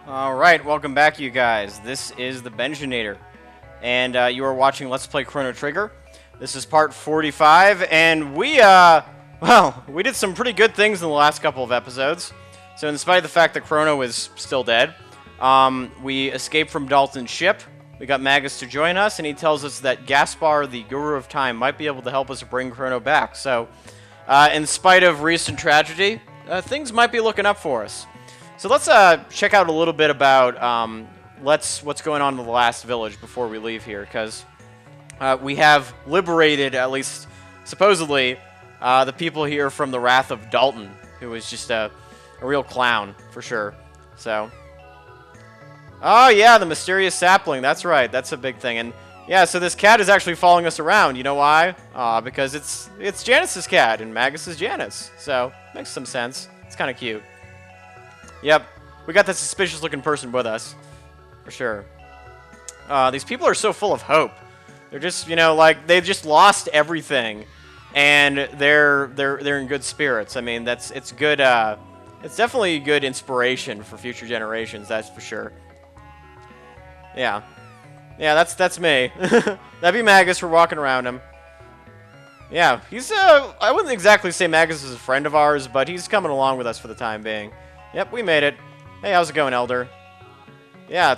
Alright, welcome back you guys. This is the Benjinator, and you are watching Let's Play Chrono Trigger. This is part 45, and we did some pretty good things in the last couple of episodes. So in spite of the fact that Chrono is still dead, we escaped from Dalton's ship, we got Magus to join us, and he tells us that Gaspar, the Guru of Time, might be able to help us bring Chrono back. So, in spite of recent tragedy, things might be looking up for us. So let's check out a little bit about what's going on in the last village before we leave here, because we have liberated, at least supposedly, the people here from the wrath of Dalton, who was just a real clown, for sure. So, oh yeah, the mysterious sapling, that's right, that's a big thing. And yeah, so this cat is actually following us around. You know why? Because it's Janice's cat, and Magus is Janice, so makes some sense. It's kind of cute. Yep, we got that suspicious-looking person with us, for sure. These people are so full of hope. They're just, you know, like they've just lost everything, and they're in good spirits. I mean, it's good. It's definitely good inspiration for future generations. That's for sure. Yeah, that's me. That'd be Magus. We're walking around him. Yeah, he's I wouldn't exactly say Magus is a friend of ours, but he's coming along with us for the time being. Yep, we made it. Hey, how's it going, Elder? Yeah,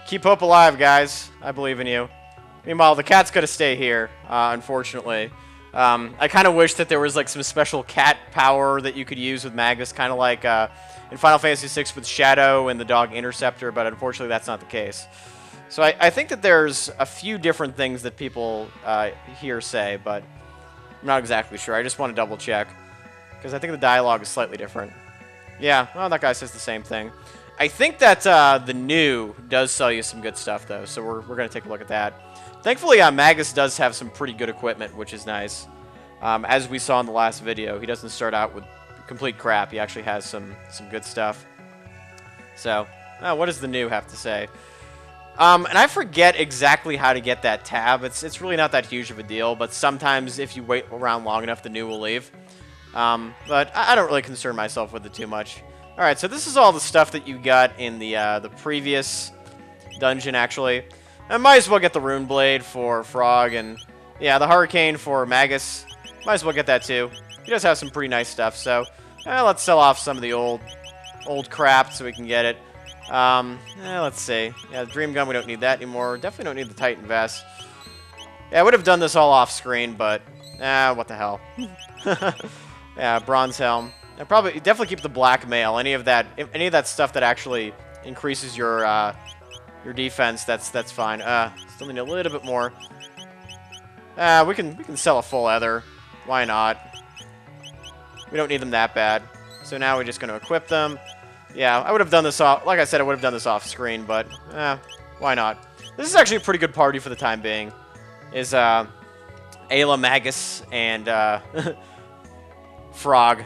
keep hope alive, guys. I believe in you. Meanwhile, the cat's gonna stay here, unfortunately. I kind of wish that there was like some special cat power that you could use with Magus, kind of like in Final Fantasy VI with Shadow and the dog Interceptor, but unfortunately that's not the case. So I think that there's a few different things that people here say, but I'm not exactly sure. I just want to double check, because I think the dialogue is slightly different. Yeah, well, that guy says the same thing. I think that the new does sell you some good stuff, though, so we're going to take a look at that. Thankfully, Magus does have some pretty good equipment, which is nice. As we saw in the last video, he doesn't start out with complete crap. He actually has some good stuff. So, what does the new have to say? And I forget exactly how to get that tab. It's really not that huge of a deal, but sometimes if you wait around long enough, the new will leave. But I don't really concern myself with it too much. Alright, so this is all the stuff that you got in the previous dungeon, actually. I might as well get the Rune Blade for Frog, and yeah, the Hurricane for Magus. Might as well get that too. He does have some pretty nice stuff, so let's sell off some of the old crap so we can get it. Let's see. Yeah, the Dream Gun, we don't need that anymore. Definitely don't need the Titan Vest. Yeah, I would have done this all off screen, but what the hell. Yeah, Bronze Helm. I definitely keep the Black Mail. Any of that stuff that actually increases your defense, that's fine. Still need a little bit more. We can sell a full Ether. Why not? We don't need them that bad. So now we're just going to equip them. Yeah, I would have done this off. Like I said, I would have done this off screen, but why not? This is actually a pretty good party for the time being. Is Ayla, Magus, and Frog,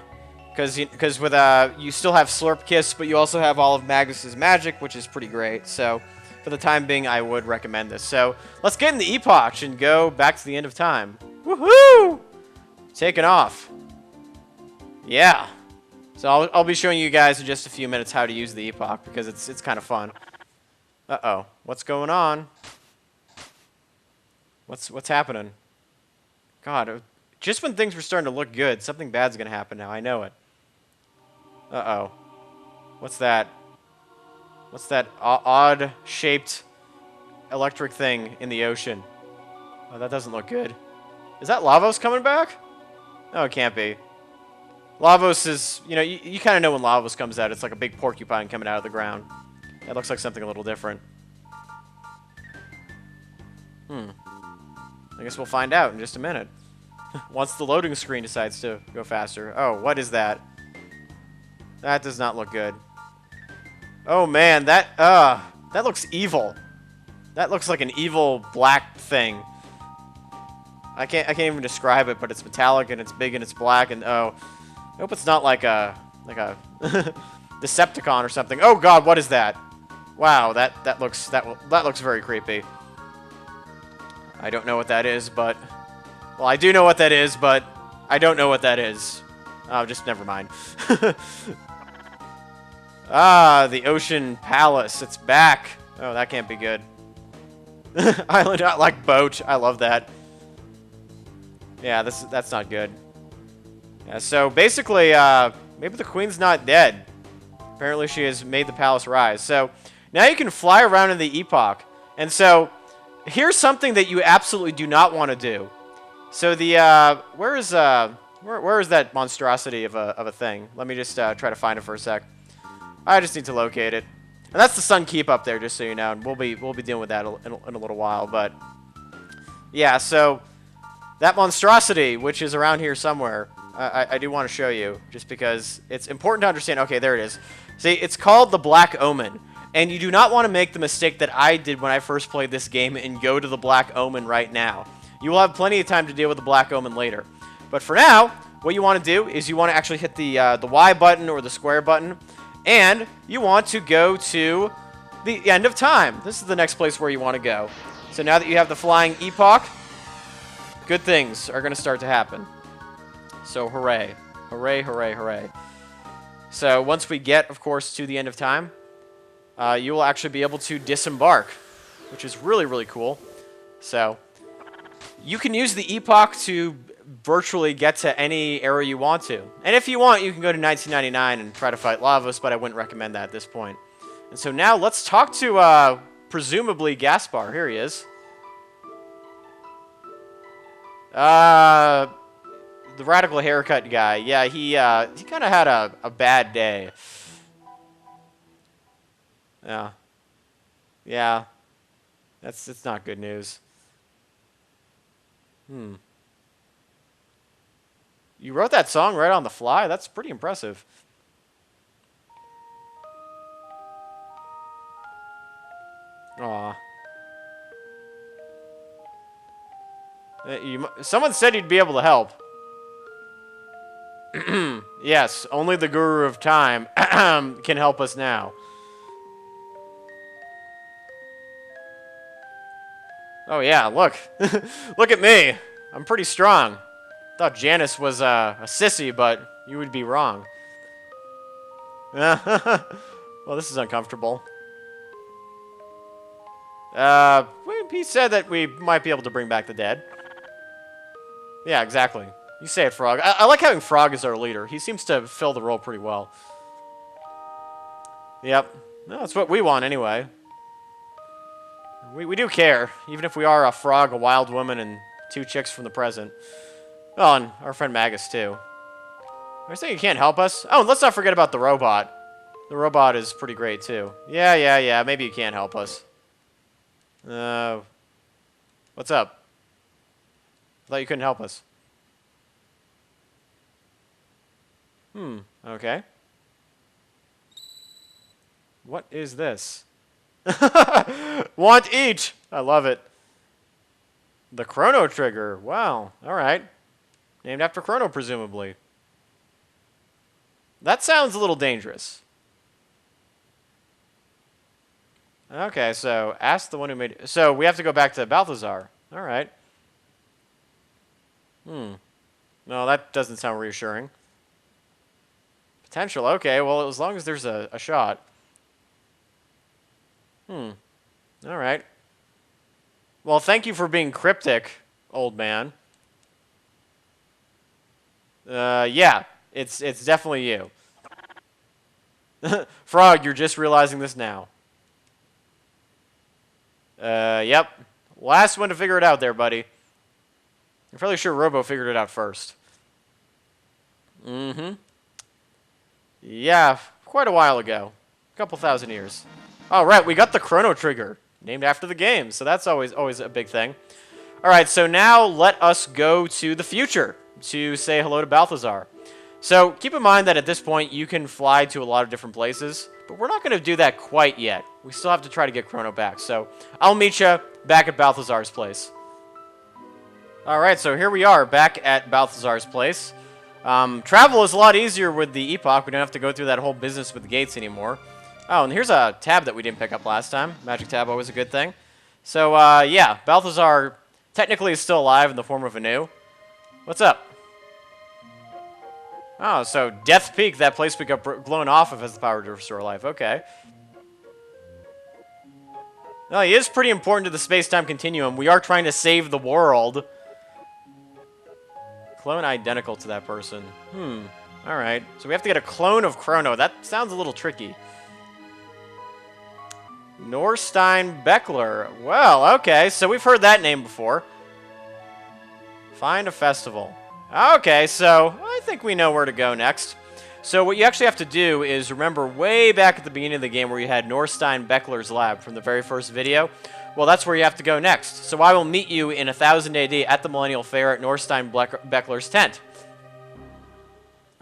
because with you still have Slurp Kiss, but you also have all of Magus's magic, which is pretty great. So for the time being, I would recommend this. So let's get in the Epoch and go back to the end of time. Woohoo! Taking off. Yeah. So I'll be showing you guys in just a few minutes how to use the Epoch, because it's kind of fun. Uh-oh, what's going on? What's happening? God. Just when things were starting to look good, something bad's going to happen now. I know it. Uh-oh. What's that? What's that odd-shaped electric thing in the ocean? Oh, that doesn't look good. Is that Lavos coming back? No, it can't be. Lavos is, you know, you kind of know when Lavos comes out. It's like a big porcupine coming out of the ground. It looks like something a little different. I guess we'll find out in just a minute. Once the loading screen decides to go faster. Oh, what is that? That does not look good. Oh man, that looks evil. That looks like an evil black thing. I can't even describe it, but it's metallic and it's big and it's black and oh, I hope it's not like a Decepticon or something. Oh god, what is that? Wow, that looks very creepy. I don't know what that is, but well, I do know what that is, but I don't know what that is. Oh, just never mind. Ah, the Ocean Palace. It's back. Oh, that can't be good. Island out like boat. I love that. Yeah, that's not good. Yeah, so basically, maybe the queen's not dead. Apparently she has made the palace rise. So now you can fly around in the epoch. And so here's something that you absolutely do not want to do. So the where is that monstrosity of a thing? Let me just try to find it for a sec. I just need to locate it. And that's the Sun Keep up there, just so you know. And we'll be dealing with that in a little while. But yeah, so that monstrosity, which is around here somewhere, I do want to show you, just because it's important to understand. Okay, there it is. See, it's called the Black Omen. And you do not want to make the mistake that I did when I first played this game and go to the Black Omen right now. You will have plenty of time to deal with the Black Omen later. But for now, what you want to do is you want to actually hit the Y button or the square button. And you want to go to the end of time. This is the next place where you want to go. So now that you have the flying epoch, good things are going to start to happen. So hooray. Hooray, hooray, hooray. So once we get, of course, to the end of time, you will actually be able to disembark, which is really, really cool. So you can use the epoch to virtually get to any area you want to. And if you want, you can go to 1999 and try to fight Lavos, but I wouldn't recommend that at this point. And so now let's talk to, presumably, Gaspar. Here he is. The radical haircut guy. Yeah, he kind of had a bad day. Yeah. Yeah. It's not good news. You wrote that song right on the fly? That's pretty impressive. Aw. Someone said you'd be able to help. Yes, only the Guru of Time can help us now. Oh yeah, look. Look at me. I'm pretty strong. Thought Janice was a sissy, but you would be wrong. Well, this is uncomfortable. He said that we might be able to bring back the dead. Yeah, exactly. You say it, Frog. I like having Frog as our leader. He seems to fill the role pretty well. Yep. No, that's what we want anyway. We do care, even if we are a frog, a wild woman, and 2 chicks from the present. Oh, and our friend Magus, too. Are you saying you can't help us? Oh, and let's not forget about the robot. The robot is pretty great, too. Yeah. Maybe you can't help us. What's up? I thought you couldn't help us. Okay. What is this? Want each. I love it. The Chrono Trigger. Wow. All right. Named after Chrono, presumably. That sounds a little dangerous. Okay, so ask the one who made... So we have to go back to Balthazar. All right. No, that doesn't sound reassuring. Potential. Okay, well, as long as there's a shot. All right. Well, thank you for being cryptic, old man. Yeah, it's definitely you. Frog, you're just realizing this now. Yep. Last one to figure it out there, buddy. I'm fairly sure Robo figured it out first. Yeah, quite a while ago. A couple thousand years. All right, we got the Chrono Trigger, named after the game, so that's always a big thing. All right, so now let us go to the future to say hello to Balthazar. So keep in mind that at this point you can fly to a lot of different places, but we're not going to do that quite yet. We still have to try to get Chrono back, so I'll meet you back at Balthazar's place. All right, so here we are back at Balthazar's place. Travel is a lot easier with the epoch. We don't have to go through that whole business with the gates anymore. Oh, and here's a tab that we didn't pick up last time. Magic tab, always a good thing. So, yeah, Balthazar technically is still alive in the form of Anu. What's up? Oh, so Death Peak, that place we got blown off of, has the power to restore life. Okay. No, he is pretty important to the space-time continuum. We are trying to save the world. Clone identical to that person. Alright. So we have to get a clone of Chrono. That sounds a little tricky. Norstein Beckler. Well, okay. So we've heard that name before. Find a festival. Okay, so I think we know where to go next. So what you actually have to do is remember way back at the beginning of the game where you had Norstein Beckler's lab from the very first video. Well, that's where you have to go next. So I will meet you in 1000 AD at the Millennial Fair at Norstein Beckler's tent.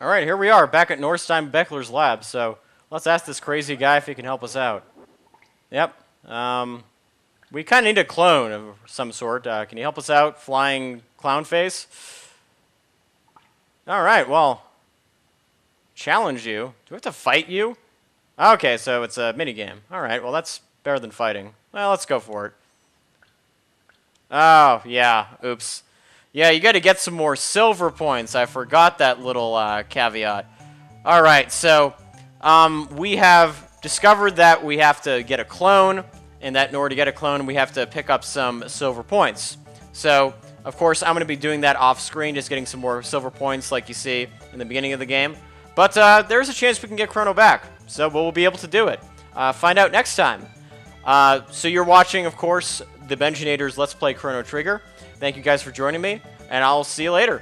Alright, here we are, back at Norstein Beckler's lab. So let's ask this crazy guy if he can help us out. Yep. We kind of need a clone of some sort. Can you help us out, Flying Clown Face? Alright, well, challenge you. Do we have to fight you? Okay, so it's a minigame. Alright, well, that's better than fighting. Well, let's go for it. Oh, yeah, oops. Yeah, you got to get some more silver points. I forgot that little caveat. Alright, so we have discovered that we have to get a clone, and that in order to get a clone, we have to pick up some silver points. So, of course, I'm going to be doing that off-screen, just getting some more silver points like you see in the beginning of the game. But there's a chance we can get Chrono back, so we'll be able to do it. Find out next time. So you're watching, of course, the Benjinators Let's Play Chrono Trigger. Thank you guys for joining me, and I'll see you later.